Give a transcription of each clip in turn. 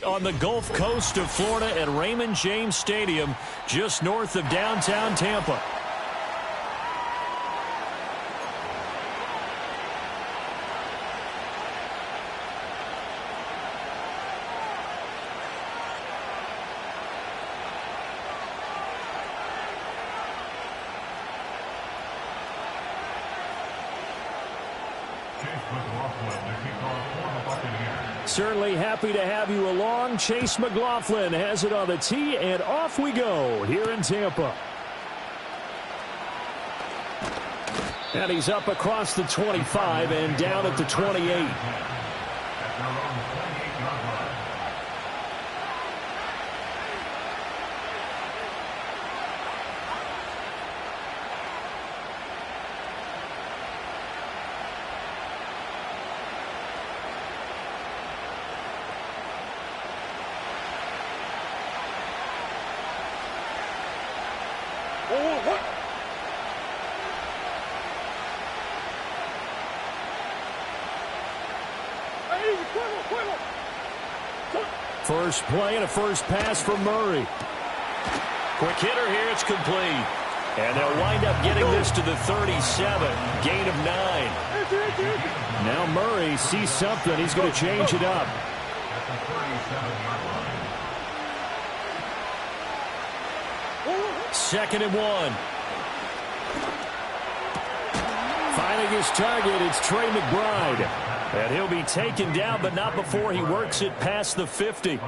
On the Gulf Coast of Florida at Raymond James Stadium, just north of downtown Tampa. Certainly happy to have you along. Chase McLaughlin has it on the tee, and off we go here in Tampa. And he's up across the 25 and down at the 28. First play and a first pass from Murray. Quick hitter here, it's complete. And they'll wind up getting this to the 37, gain of 9. Now Murray sees something, he's going to change it up. Second and 1. Finding his target, it's Trey McBride. And he'll be taken down, but not before he works it past the 50.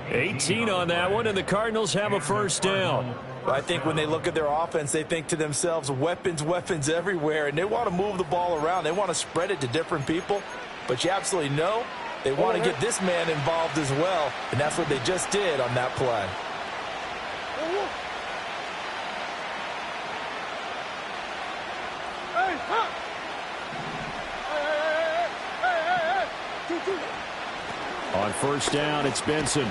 18 on that one, and the Cardinals have a first down. I think when they look at their offense, they think to themselves, weapons, weapons everywhere, and they want to move the ball around. They want to spread it to different people, but you absolutely know they want to get this man involved as well, and that's what they just did on that play. On first down, it's Benson.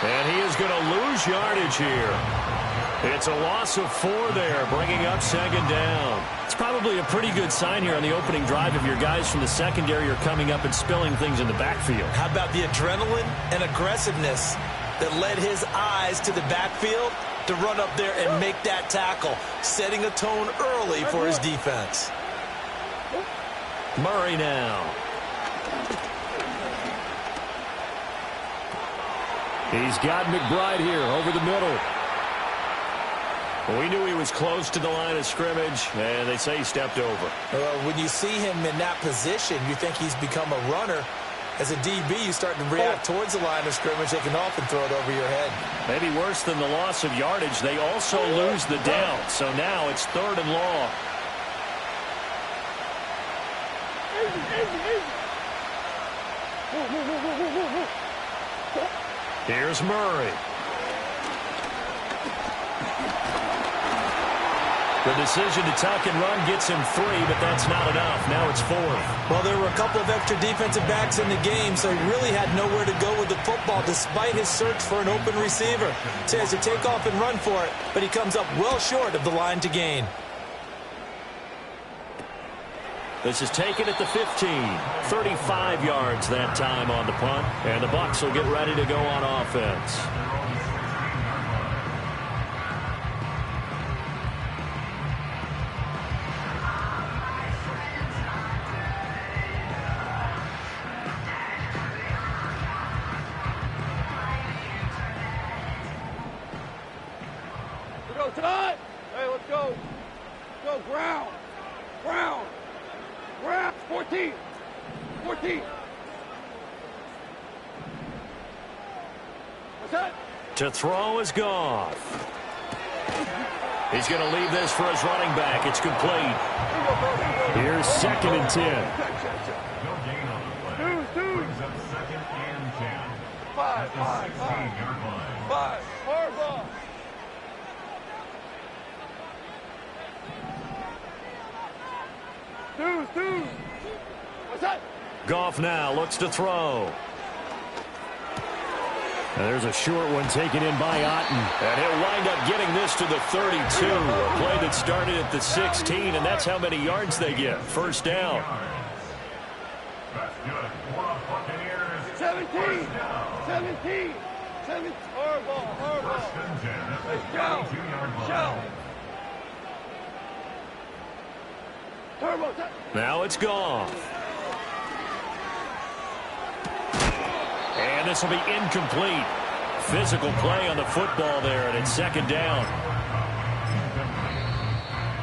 And he is going to lose yardage here. It's a loss of 4 there, bringing up second down. It's probably a pretty good sign here on the opening drive if your guys from the secondary are coming up and spilling things in the backfield. How about the adrenaline and aggressiveness that led his eyes to the backfield to run up there and make that tackle, setting a tone early for his defense. Murray now. He's got McBride here over the middle. We knew he was close to the line of scrimmage, and they say he stepped over. When you see him in that position, you think he's become a runner. As a DB, you start to react towards the line of scrimmage. They can often throw it over your head. Maybe worse than the loss of yardage, they also lose the down. So now it's 3rd and long. Here's Murray. The decision to tuck and run gets him 3, but that's not enough. Now it's 4th. Well, there were a couple of extra defensive backs in the game, so he really had nowhere to go with the football despite his search for an open receiver. So he has to take off and run for it, but he comes up well short of the line to gain. This is taken at the 15. 35 yards that time on the punt. And the Bucs will get ready to go on offense. Let's go, Todd! Hey, let's go. Let's go, ground. Ground. Ground. 14. 14. What's that? To throw is Goff. He's going to leave this for his running back. It's complete. Here's 2nd and 10. Brings up 2nd and 10. 5. Harbaugh. Dude. What's that? Goff now looks to throw. And there's a short one taken in by Otten. And he'll wind up getting this to the 32. A play that started at the 16, and that's how many yards they get. First down. That's good. For the Buccaneers, 17. 17. 17. Hardball. Shell. Turbo. Now it's gone. And this will be incomplete. Physical play on the football there, and it's second down.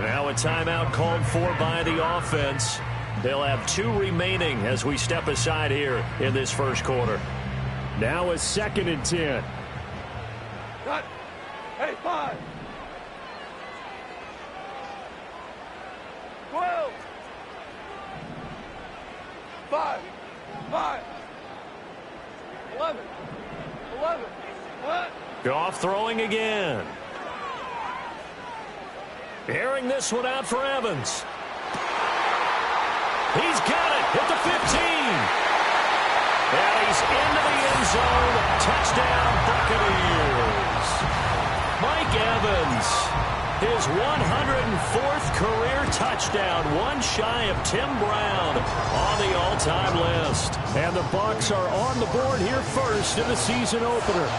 Now a timeout called for by the offense. They'll have 2 remaining as we step aside here in this first quarter. Now a 2nd and 10. Cut. Hey, 5. 12. 5. 11. What? Goff throwing again. Airing this one out for Evans. He's got it at the 15. And he's into the end zone. Touchdown, Buccaneers. Mike Evans, his 104th career touchdown, one shy of Tim Brown on the all-time list. And the Bucs are on the board here first in the season opener.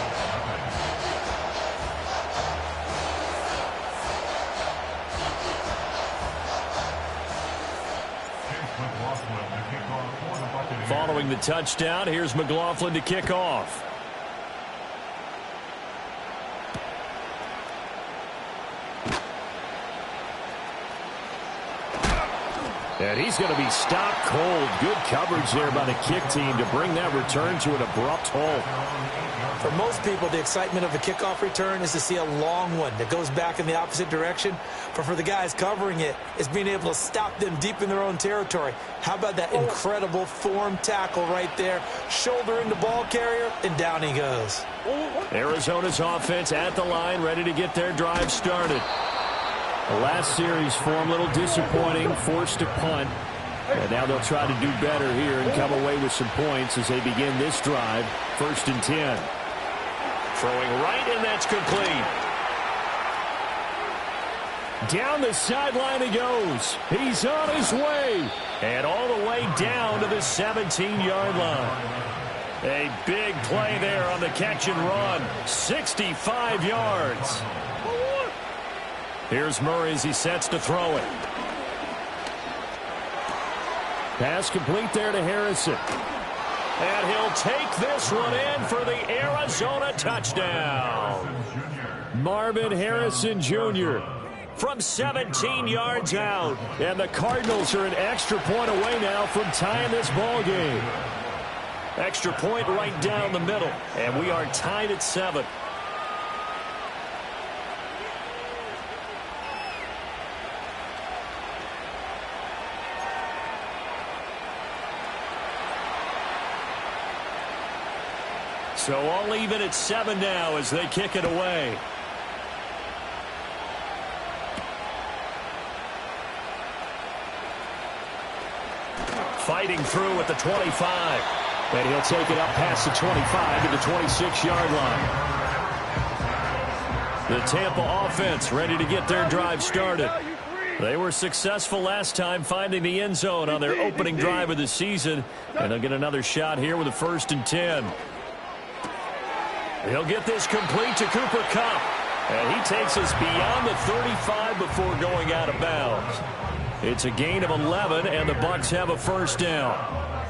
Following the touchdown, here's McLaughlin to kick off. And he's going to be stopped cold. Good coverage there by the kick team to bring that return to an abrupt halt. For most people, the excitement of a kickoff return is to see a long one that goes back in the opposite direction. But for the guys covering it, it's being able to stop them deep in their own territory. How about that incredible form tackle right there? Shoulder in the ball carrier, and down he goes. Arizona's offense at the line, ready to get their drive started. The last series for them, a little disappointing, forced to punt. And now they'll try to do better here and come away with some points as they begin this drive. 1st and 10. Throwing right, and that's complete. Down the sideline he goes. He's on his way. And all the way down to the 17-yard line. A big play there on the catch and run. 65 yards. Here's Murray as he sets to throw it. Pass complete there to Harrison. And he'll take this one in for the Arizona touchdown. Marvin Harrison Jr. from 17 yards out. And the Cardinals are an extra point away now from tying this ball game. Extra point right down the middle. And we are tied at 7. So all even at 7 now as they kick it away. Fighting through at the 25. And he'll take it up past the 25 to the 26-yard line. The Tampa offense ready to get their drive started. They were successful last time finding the end zone on their opening drive of the season. And they'll get another shot here with a 1st and 10. He'll get this complete to Cooper Kupp. And he takes us beyond the 35 before going out of bounds. It's a gain of 11, and the Bucs have a 1st down.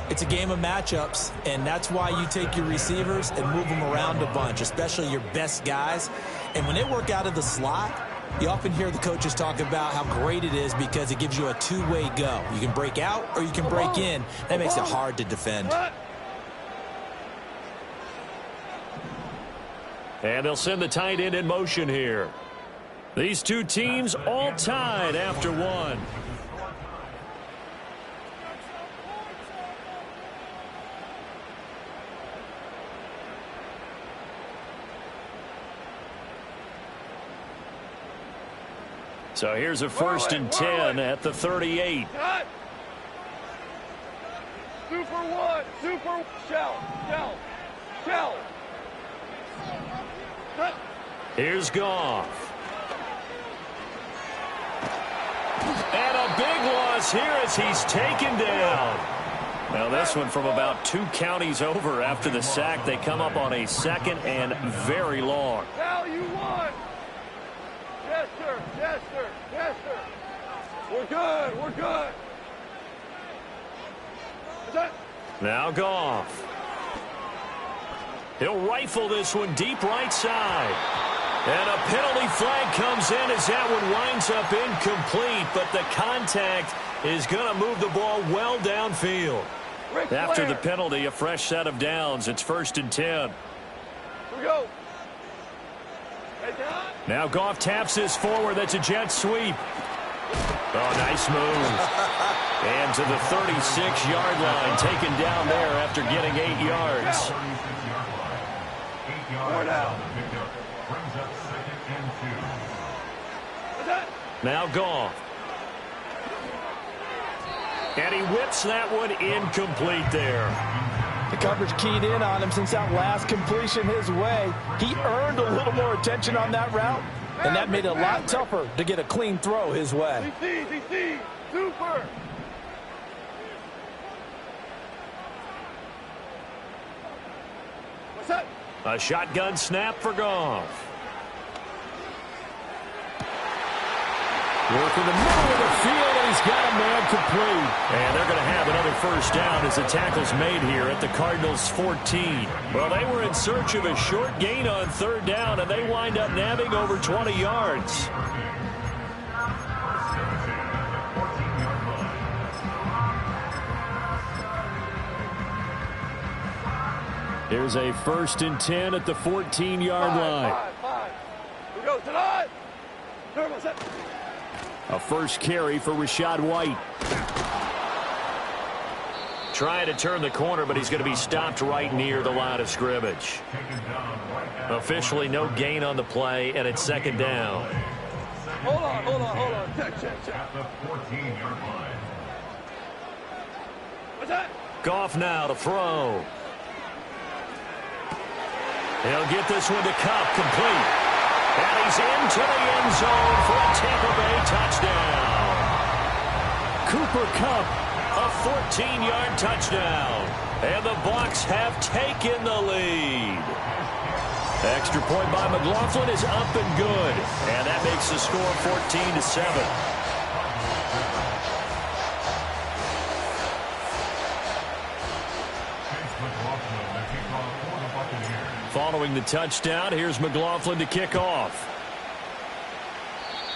It's a game of matchups, and that's why you take your receivers and move them around a bunch, especially your best guys. And when they work out of the slot, you often hear the coaches talk about how great it is because it gives you a two-way go. You can break out or you can break in. That makes it hard to defend. And they'll send the tight end in motion here. These two teams all tied after 1. So here's a 1st and 10 at the 38. Cut. Super 1. Super. Shell. Cut. Here's Goff. And a big loss here as he's taken down. Now this one from about 2 counties over after the sack. They come up on a 2nd and very long. Now you won. Yes, sir. Yes, sir. Yes, sir. We're good. We're good. Now Goff. He'll rifle this one deep right side. And a penalty flag comes in as that one winds up incomplete, but the contact is going to move the ball well downfield. After the penalty, a fresh set of downs. It's 1st and 10. Here we go. Now Goff taps this forward. That's a jet sweep. Oh, nice move. And to the 36-yard line, taken down there after getting 8 yards. Now Goff. And he whips that one incomplete there. The coverage keyed in on him since that last completion his way. He earned a little more attention on that route, and that made it a lot tougher to get a clean throw his way. DC, super. What's that? A shotgun snap for Goff. Working the middle of the field, and he's got a man complete. And they're going to have another first down as the tackle's made here at the Cardinals' 14. Well, they were in search of a short gain on 3rd down, and they wind up nabbing over 20 yards. Here's a 1st and 10 at the 14-yard line. Five. Here we go, tonight. Turbo set. A first carry for Rachaad White. Trying to turn the corner, but he's going to be stopped right near the line of scrimmage. Officially no gain on the play, and it's 2nd down. Hold on. Check. What's that? Goff now to throw. He'll get this one to Kupp, complete. And he's into the end zone for a Tampa Bay touchdown. Cooper Kupp, a 14-yard touchdown. And the Bucs have taken the lead. Extra point by McLaughlin is up and good. And that makes the score 14-7. Following the touchdown, here's McLaughlin to kick off.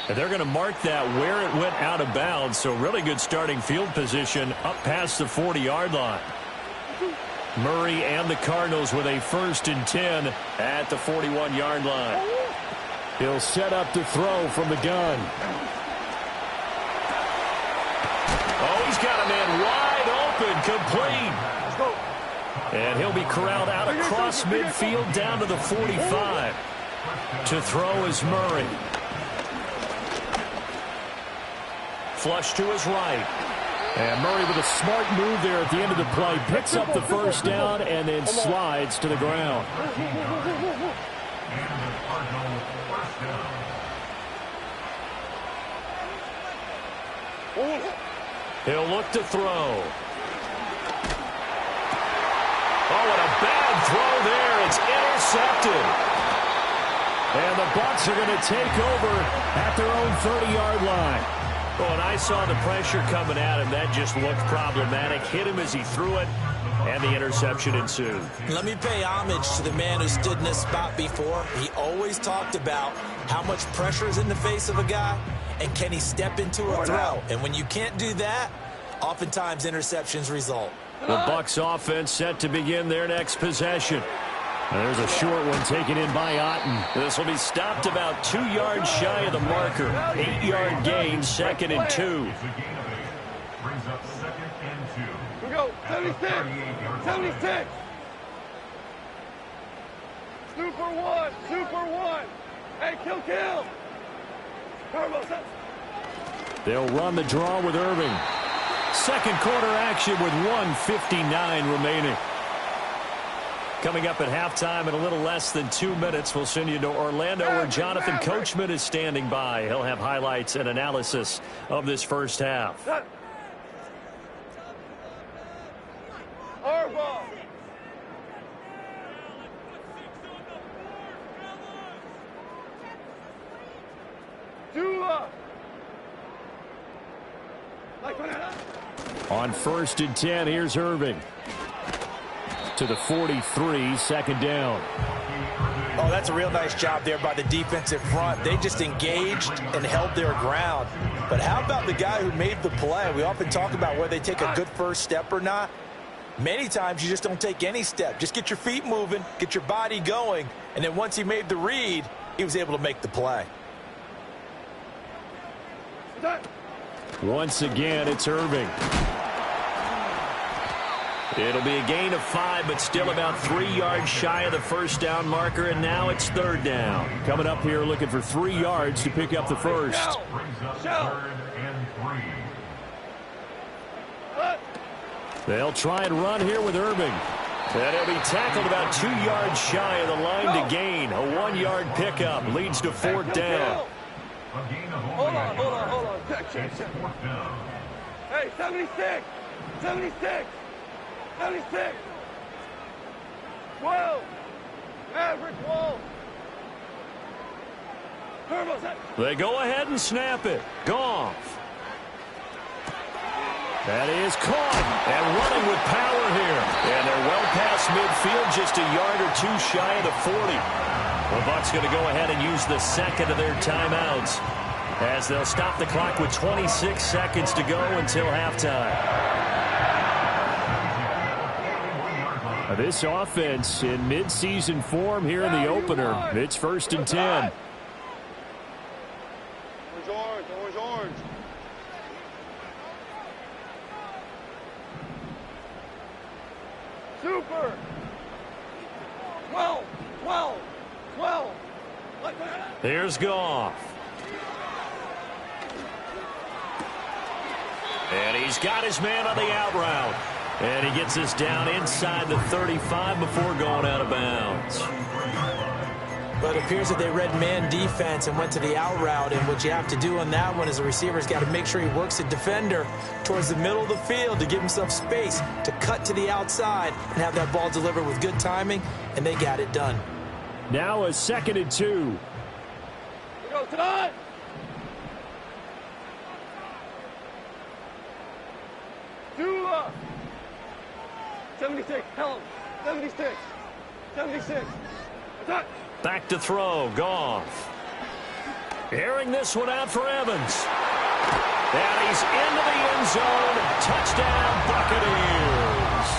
And they're going to mark that where it went out of bounds, so really good starting field position up past the 40-yard line. Murray and the Cardinals with a 1st and 10 at the 41-yard line. He'll set up to throw from the gun. Oh, he's got a man wide open, complete. And he'll be corralled out across midfield down to the 45. To throw is Murray. Flush to his right. And Murray with a smart move there at the end of the play. Picks up the first down and then slides to the ground. He'll look to throw. Oh, and a bad throw there. It's intercepted. And the Bucs are going to take over at their own 30-yard line. Oh, and I saw the pressure coming at him. That just looked problematic. Hit him as he threw it, and the interception ensued. Let me pay homage to the man who stood in this spot before. He always talked about how much pressure is in the face of a guy, and can he step into a throw. And when you can't do that, oftentimes interceptions result. The Bucs offense set to begin their next possession. And there's a short one taken in by Otten. This will be stopped about 2 yards shy of the marker. 8-yard gain, 2nd and 2. Here we go, 76. 76. Super one. Hey, kill. Turbo set. They'll run the draw with Irving. Second quarter action with 1:59 remaining. Coming up at halftime in a little less than 2 minutes, we'll send you to Orlando where Jonathan Coachman is standing by. He'll have highlights and analysis of this first half. On 1st and 10, here's Irving. To the 43, second down. Oh, that's a real nice job there by the defensive front. They just engaged and held their ground. But how about the guy who made the play? We often talk about whether they take a good first step or not. Many times you just don't take any step. Just get your feet moving, get your body going, and then once he made the read, he was able to make the play. Once again, it's Irving. It'll be a gain of 5, but still about 3 yards shy of the first down marker, and now it's 3rd down. Coming up here looking for 3 yards to pick up the first. They'll try and run here with Irving. And he'll be tackled about 2 yards shy of the line to gain. A 1-yard pickup leads to 4th down. Hold on. Check. Hey, 76. 12. Average 12. They go ahead and snap it. Goff. That is caught and running with power here. And they're well past midfield, just a yard or 2 shy of the 40. The Bucs going to go ahead and use the second of their timeouts as they'll stop the clock with 26 seconds to go until halftime. This offense in midseason form here in the opener. It's 1st and 10. Orange. Super. 12. Here's Goff. And he's got his man on the out route. And he gets us down inside the 35 before going out of bounds. But it appears that they read man defense and went to the out route. And what you have to do on that one is the receiver's got to make sure he works the defender towards the middle of the field to give himself space to cut to the outside and have that ball delivered with good timing. And they got it done. Now a 2nd and 2. We go tonight. Dula. 76. Help. 76. Attack. Back to throw. Goff. Airing this one out for Evans. And he's into the end zone. Touchdown, Buccaneers.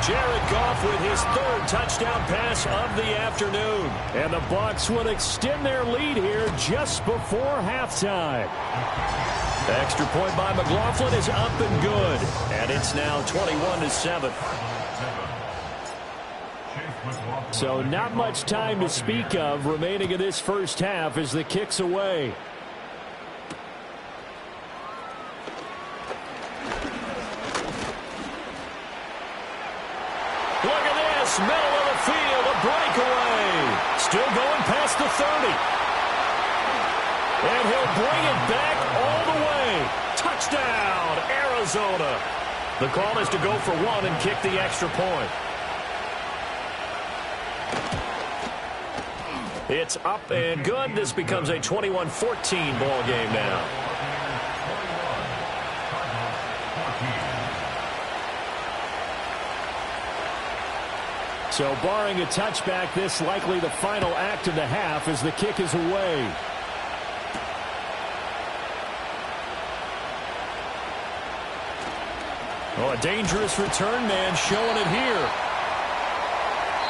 Jared Goff with his 3rd touchdown pass of the afternoon. And the Bucs will extend their lead here just before halftime. Extra point by McLaughlin is up and good. And it's now 21-7. So not much time to speak of remaining in this first half as the kick's away. Look at this, middle of the field, a breakaway. Still going past the 30. And he'll bring it back all the way. Touchdown, Arizona. The call is to go for 1 and kick the extra point. It's up and good. This becomes a 21-14 ball game now. So barring a touchback, this likely the final act of the half as the kick is away. Oh, a dangerous return man showing it here.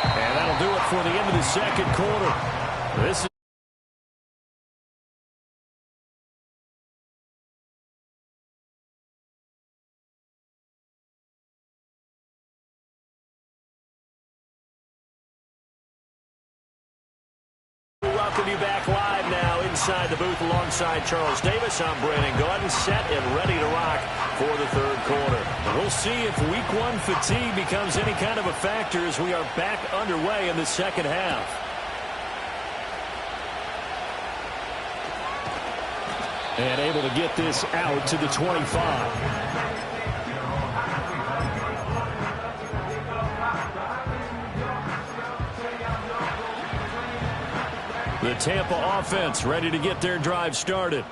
And that'll do it for the end of the second quarter. This is welcome you back live now inside the booth alongside Charles Davis. I'm Brandon Gaudin, set and ready to rock for the 3rd quarter. We'll see if week 1 fatigue becomes any kind of a factor as we are back underway in the second half. And able to get this out to the 25. The Tampa offense ready to get their drive started.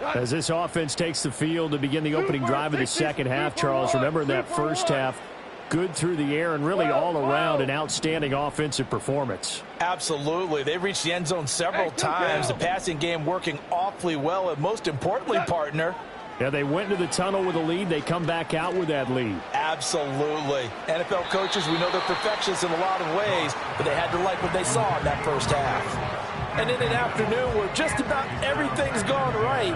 As this offense takes the field to begin the opening drive of the second half, Charles, remember in that first half, good through the air and really all around an outstanding offensive performance. Absolutely. They reached the end zone several times. The passing game working awfully well. And most importantly, partner, yeah, they went into the tunnel with a lead. They come back out with that lead. Absolutely. NFL coaches, we know they're perfectionists in a lot of ways, but they had to like what they saw in that first half. And in an afternoon where just about everything's gone right,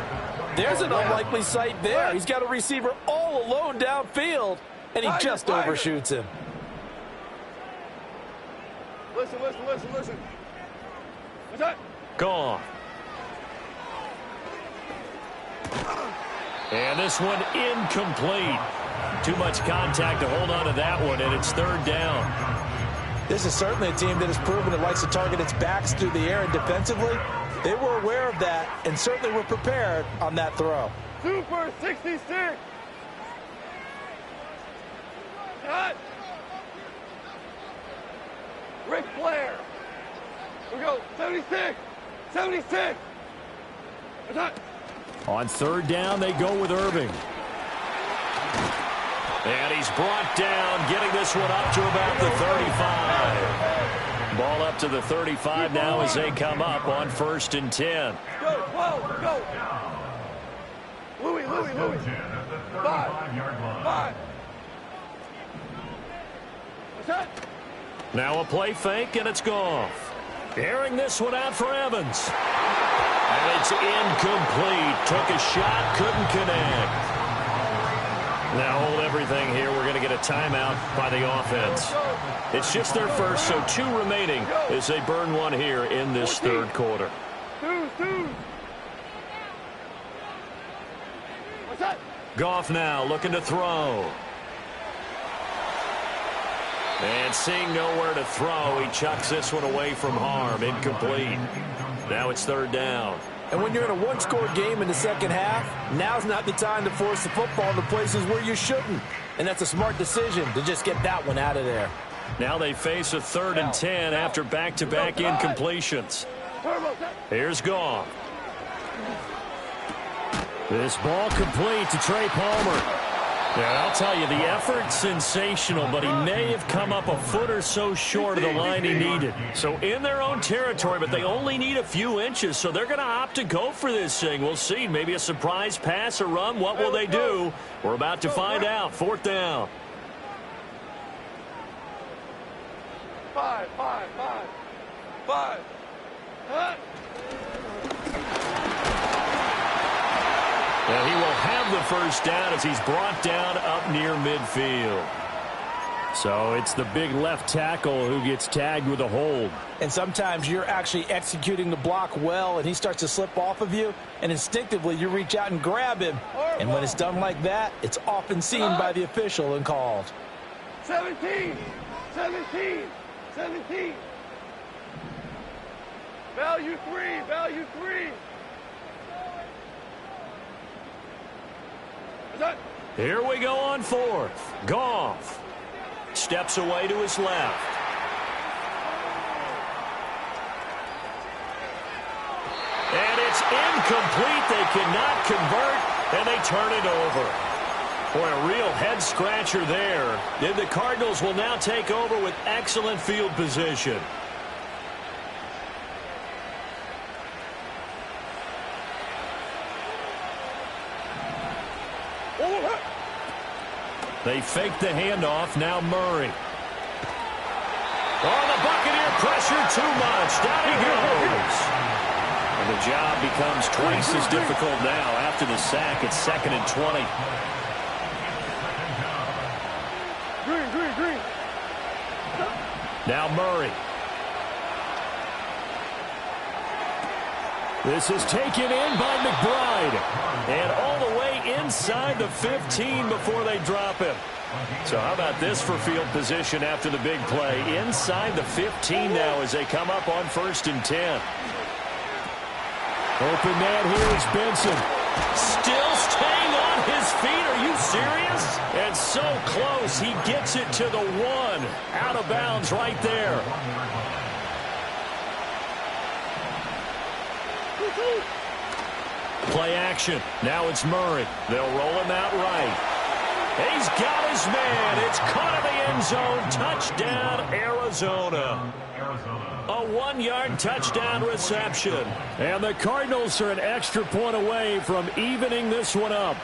there's an unlikely sight there. He's got a receiver all alone downfield, and he just overshoots him. Listen. What's that? Gone. And this one incomplete. Too much contact to hold on to that one, and it's third down. This is certainly a team that has proven it likes to target its backs through the air, and defensively, they were aware of that and certainly were prepared on that throw. Super 66. Cut. Ric Flair. We go 76. 76. What's that? On third down, they go with Irving. And he's brought down, getting this one up to about the 35. Ball up to the 35 now as they come up on 1st and 10. Go, 12, go. Louis. 5. What's that? Now a play fake, and it's Goff. Airing this one out for Evans. And it's incomplete. Took a shot, couldn't connect. Now hold everything here. We're going to get a timeout by the offense. It's just their first, so 2 remaining as they burn one here in this third quarter. Two. What's that? Goff now looking to throw. And seeing nowhere to throw, he chucks this one away from harm. Incomplete. Now it's third down. And when you're in a one-score game in the second half, now's not the time to force the football into places where you shouldn't. And that's a smart decision to just get that one out of there. Now they face a 3rd and 10 after back-to-back incompletions. Here's Goff. This ball complete to Trey Palmer. Yeah, I'll tell you, the effort's sensational, but he may have come up a foot or so short of the line he needed. So in their own territory, but they only need a few inches, so they're going to opt to go for this thing. We'll see. Maybe a surprise pass or run. What will they do? We're about to find out. 4th down. 5. Cut. And he will have the first down as he's brought down up near midfield. So it's the big left tackle who gets tagged with a hold. And sometimes you're actually executing the block well, and he starts to slip off of you, and instinctively you reach out and grab him. And when it's done like that, it's often seen by the official and called. 17. Value 3. Here we go on 4th. Goff steps away to his left. And it's incomplete. They cannot convert, and they turn it over. Boy, a real head-scratcher there. And the Cardinals will now take over with excellent field position. They fake the handoff. Now Murray. Oh, the Buccaneer pressure too much. Down he goes. And the job becomes twice as difficult now. After the sack, it's 2nd and 20. Green. Now Murray. This is taken in by McBride. And all the way inside the 15 before they drop him. So how about this for field position after the big play? Inside the 15 now as they come up on 1st and 10. Open man here is Benson. Still staying on his feet. Are you serious? And so close. He gets it to the 1. Out of bounds right there. Play action. Now it's Murray. They'll roll him out right. He's got his man. It's caught in the end zone. Touchdown, Arizona. A 1-yard touchdown reception. And the Cardinals are an extra point away from evening this one up.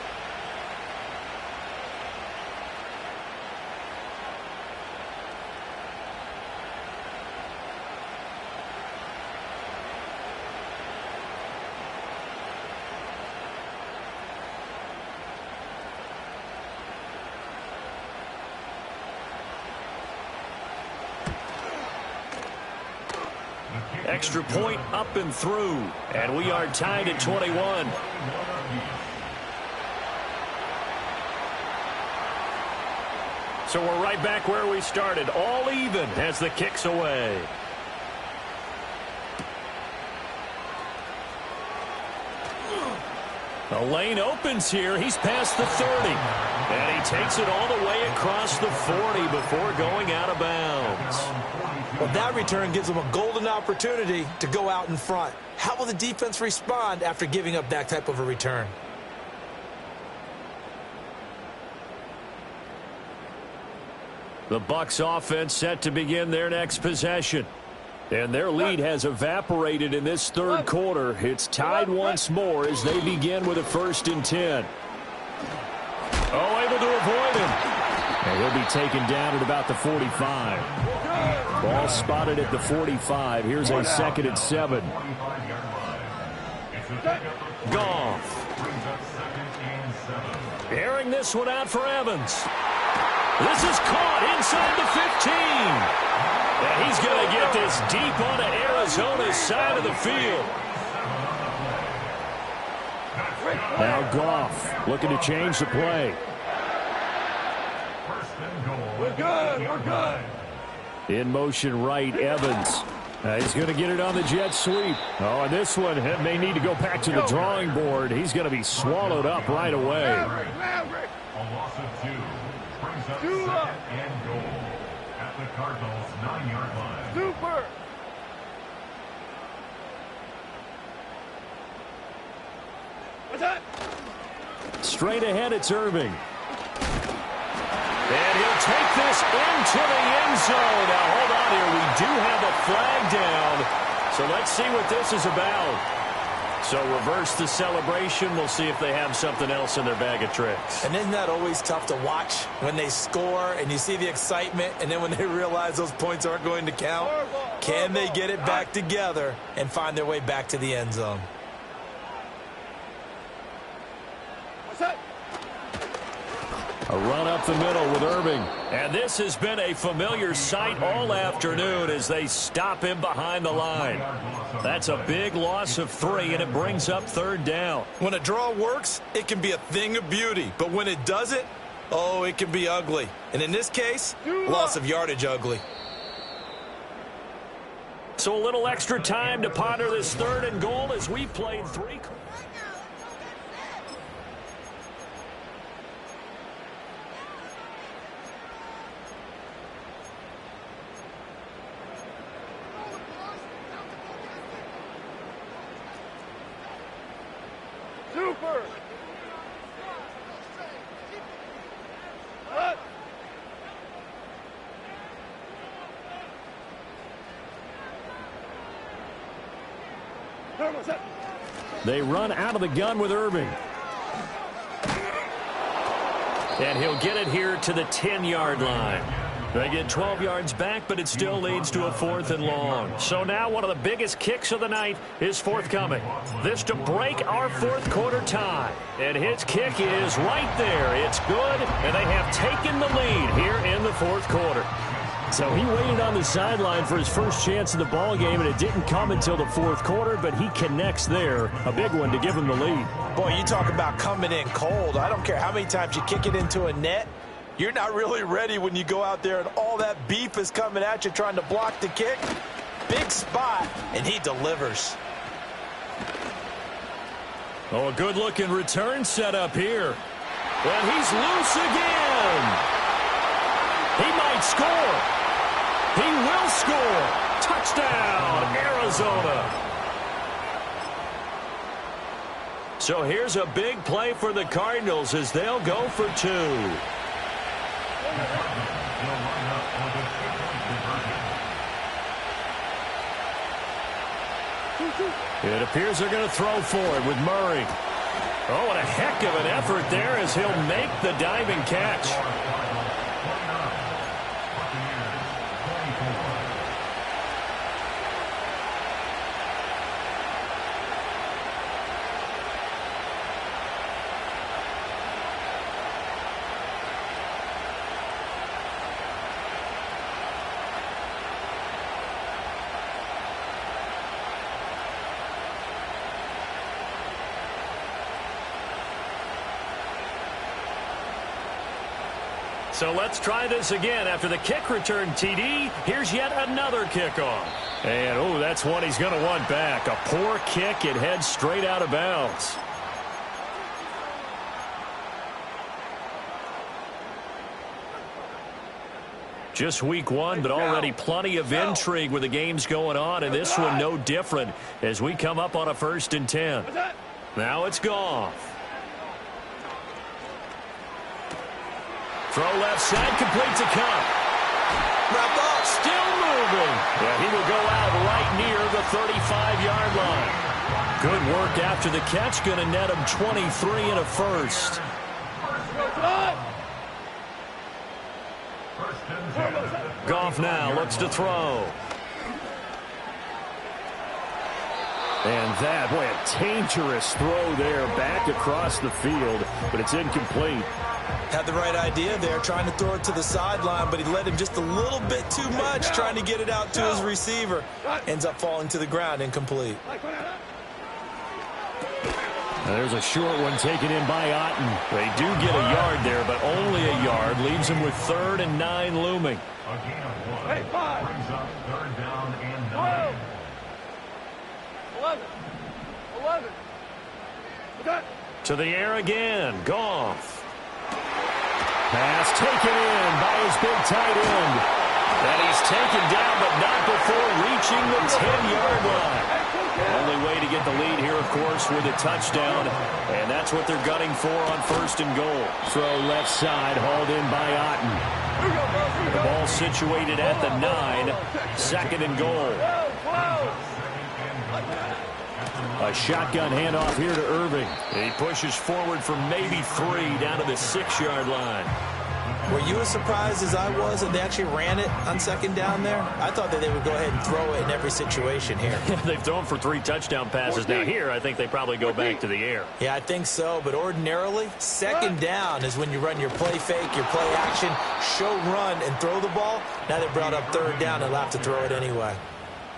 Extra point up and through. And we are tied at 21. So we're right back where we started. All even as the kick's away. The lane opens here. He's past the 30. And he takes it all the way across the 40 before going out of bounds. Well, that return gives them a golden opportunity to go out in front. How will the defense respond after giving up that type of a return? The Bucs offense set to begin their next possession. And their lead has evaporated in this third quarter. It's tied once more as they begin with a 1st and 10. Oh, able to avoid him. And he'll be taken down at about the 45. Ball spotted at the 45. Here's a 2nd and 7. Goff. Airing this one out for Evans. This is caught inside the 15. And he's going to get this deep onto Arizona's side of the field. Now Goff looking to change the play. We're good. We're good. In motion right, Evans. He's going to get it on the jet sweep. Oh, and this one may need to go back to the drawing board. He's going to be swallowed up right away. A loss of 2. Brings up 2nd and goal at the Cardinals' 9-yard line. Super. What's that? Straight ahead, it's Irving. And he'll take this into the end zone. Now, hold on here. We do have a flag down. So let's see what this is about. So reverse the celebration. We'll see if they have something else in their bag of tricks. And isn't that always tough to watch when they score and you see the excitement, and then when they realize those points aren't going to count? Can they get it back together and find their way back to the end zone? A run up the middle with Irving. And this has been a familiar sight all afternoon as they stop him behind the line. That's a big loss of 3, and it brings up 3rd down. When a draw works, it can be a thing of beauty. But when it doesn't, oh, it can be ugly. And in this case, loss of yardage ugly. So a little extra time to ponder this 3rd and goal as we played 3. Super. They run out of the gun with Irving. And he'll get it here to the 10-yard line. They get 12 yards back, but it still leads to a 4th and long. So now one of the biggest kicks of the night is forthcoming. This to break our 4th quarter tie. And his kick is right there. It's good, and they have taken the lead here in the 4th quarter. So he waited on the sideline for his first chance in the ball game, and it didn't come until the 4th quarter, but he connects there. A big one to give him the lead. Boy, you talk about coming in cold. I don't care how many times you kick it into a net. You're not really ready when you go out there and all that beef is coming at you trying to block the kick. Big spot, and he delivers. Oh, a good-looking return set up here. And he's loose again. He might score. He will score. Touchdown, Arizona. So here's a big play for the Cardinals as they'll go for 2. It appears they're going to throw for it with Murray. Oh, what a heck of an effort there as he'll make the diving catch. So let's try this again. After the kick return TD, here's yet another kickoff. And, oh, that's one he's going to want back. A poor kick. It heads straight out of bounds. Just week 1, but already plenty of intrigue with the games going on, and this one no different as we come up on a 1st and 10. Now it's Goff. Throw left side, complete to Cup. Wrap up. Still moving. Yeah, he will go out right near the 35-yard line. Good work after the catch. Going to net him 23 and a first. Goff now looks to throw. And that, boy, a dangerous throw there back across the field, but it's incomplete. Had the right idea there, trying to throw it to the sideline, but he led him just a little bit too much, trying to get it out to his receiver. Ends up falling to the ground, incomplete. There's a short one taken in by Otten. They do get a yard there, but only a yard. Leaves him with 3rd and 9 looming. Hey, 5. Brings up 3rd down and 9. 11. 11. Okay. To the air again. Goff. Pass taken in by his big tight end. And he's taken down, but not before reaching the 10-yard line. Only way to get the lead here, of course, with a touchdown. And that's what they're gunning for on 1st and goal. Throw left side, hauled in by Otten. The ball situated at the 9. 2nd and goal. A shotgun handoff here to Irving. He pushes forward for maybe 3 down to the 6-yard line. Were you as surprised as I was that they actually ran it on 2nd down there? I thought that they would go ahead and throw it in every situation here. They've thrown for 3 touchdown passes. Now here, I think they probably go back to the air. Yeah, I think so. But ordinarily, 2nd down is when you run your play fake, your play action, show run, and throw the ball. Now they brought up 3rd down and they'll have to throw it anyway.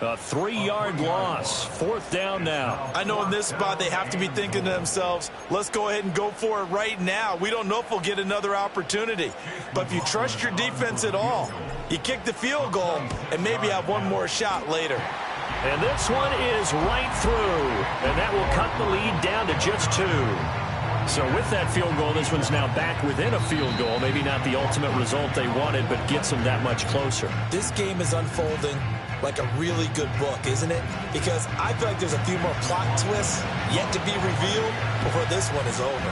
A 3-yard loss. 4th down now. I know in this spot they have to be thinking to themselves, let's go ahead and go for it right now. We don't know if we'll get another opportunity. But if you trust your defense at all, you kick the field goal and maybe have one more shot later. And this one is right through. And that will cut the lead down to just 2. So with that field goal, this one's now back within a field goal. Maybe not the ultimate result they wanted, but gets them that much closer. This game is unfolding like a really good book, isn't it? Because I feel like there's a few more plot twists yet to be revealed before this one is over.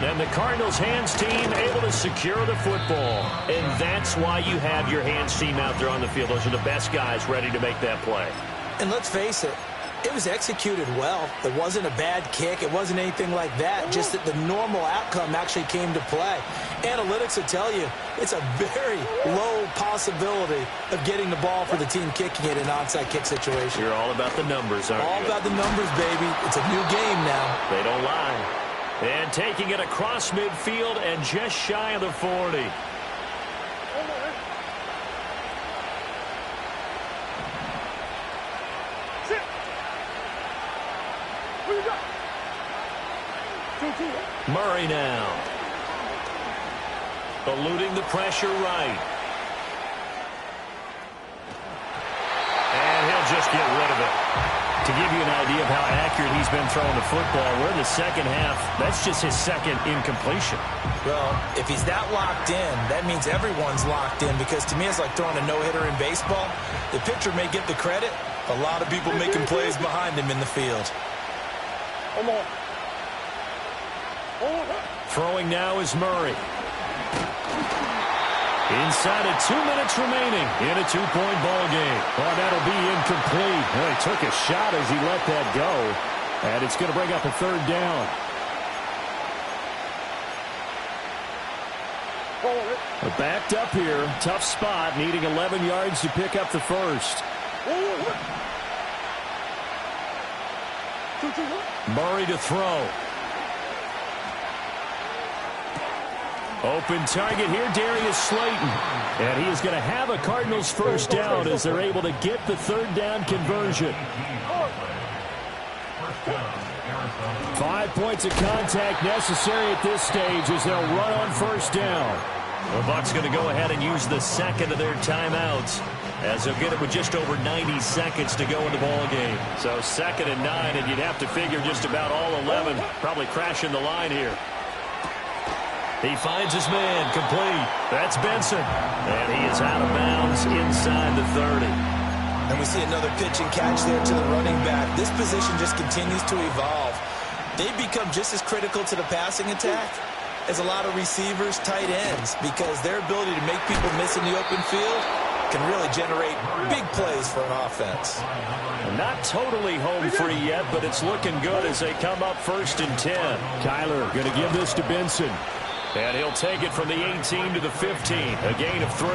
And the Cardinals' hands team able to secure the football. And that's why you have your hands team out there on the field. Those are the best guys ready to make that play. And let's face it, it was executed well. It wasn't a bad kick. It wasn't anything like that. Just that the normal outcome actually came to play. Analytics will tell you it's a very low possibility of getting the ball for the team kicking it in an onside kick situation. You're all about the numbers, aren't you? All about the numbers, baby. It's a new game now. They don't lie. And taking it across midfield and just shy of the 40. Murray now. Eluding the pressure right. And he'll just get rid of it. To give you an idea of how accurate he's been throwing the football, we're in the 2nd half. That's just his 2nd incompletion. Well, if he's that locked in, that means everyone's locked in, because to me it's like throwing a no-hitter in baseball. The pitcher may get the credit. A lot of people making plays behind him in the field. Come on. Throwing now is Murray. Inside of 2 minutes remaining in a 2-point ball game. Oh, that'll be incomplete. Well, he took a shot as he let that go. And it's going to bring up a third down. Backed up here. Tough spot. Needing 11 yards to pick up the first. Murray to throw. Open target here, Darius Slayton. And he is going to have a Cardinals first down as they're able to get the third down conversion. 5 points of contact necessary at this stage as they'll run on first down. The Bucs going to go ahead and use the second of their timeouts as they'll get it with just over 90 seconds to go in the ball game. So 2nd and 9, and you'd have to figure just about all 11 probably crashing the line here. He finds his man, complete. That's Benson. And he is out of bounds inside the 30. And we see another pitch and catch there to the running back. This position just continues to evolve. They become just as critical to the passing attack as a lot of receivers, tight ends, because their ability to make people miss in the open field can really generate big plays for an offense. Not totally home free yet, but it's looking good as they come up 1st and 10. Kyler going to give this to Benson. And he'll take it from the 18 to the 15, a gain of 3.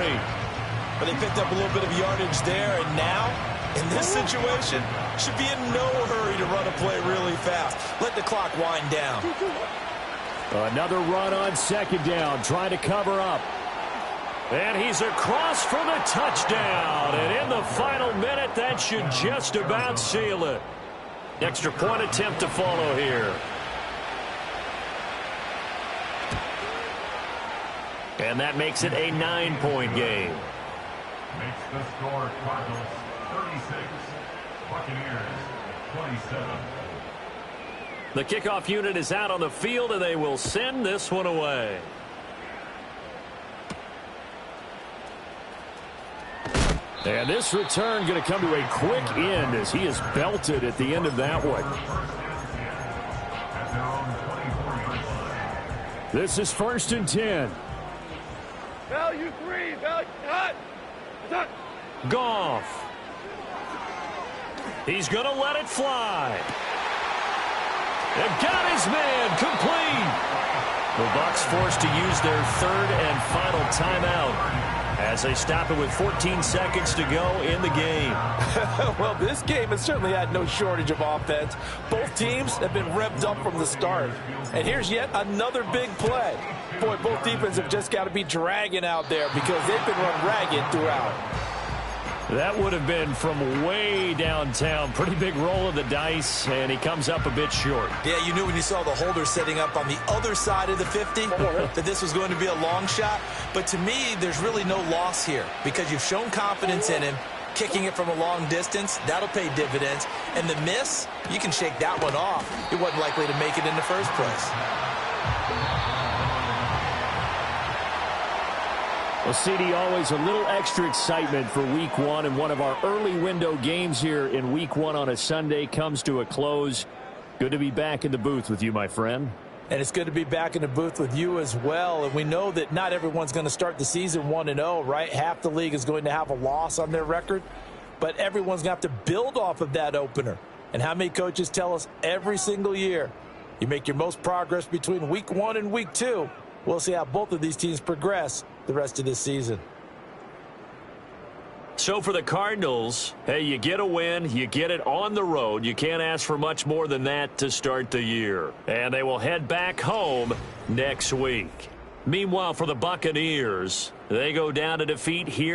But they picked up a little bit of yardage there, and now, in this situation, should be in no hurry to run a play really fast. Let the clock wind down. Another run on 2nd down, trying to cover up. And he's across for the touchdown. And in the final minute, that should just about seal it. Extra point attempt to follow here. And that makes it a 9-point game. Makes the score Cardinals 36, Buccaneers 27. The kickoff unit is out on the field, and they will send this one away. And this return going to come to a quick end as he is belted at the end of that one. This is 1st and 10. Value 3, value cut. Goff. He's going to let it fly. And got his man complete. The Bucs forced to use their 3rd and final timeout as they stop it with 14 seconds to go in the game. Well, this game has certainly had no shortage of offense. Both teams have been revved up from the start. And here's yet another big play. Boy, both defenses have just got to be dragging out there because they've been run ragged throughout. That would have been from way downtown. Pretty big roll of the dice, and he comes up a bit short. Yeah, you knew when you saw the holder setting up on the other side of the 50 that this was going to be a long shot. But to me, there's really no loss here because you've shown confidence in him. Kicking it from a long distance, that'll pay dividends. And the miss, you can shake that one off. He wasn't likely to make it in the first place. Well, CD, always a little extra excitement for Week 1, and one of our early window games here in Week 1 on a Sunday comes to a close. Good to be back in the booth with you, my friend. And it's good to be back in the booth with you as well. And we know that not everyone's going to start the season 1-0, right? Half the league is going to have a loss on their record. But everyone's going to have to build off of that opener. And how many coaches tell us every single year, you make your most progress between Week 1 and Week 2. We'll see how both of these teams progress the rest of this season. So for the Cardinals, hey, you get a win, you get it on the road. You can't ask for much more than that to start the year. And they will head back home next week. Meanwhile, for the Buccaneers, they go down to defeat here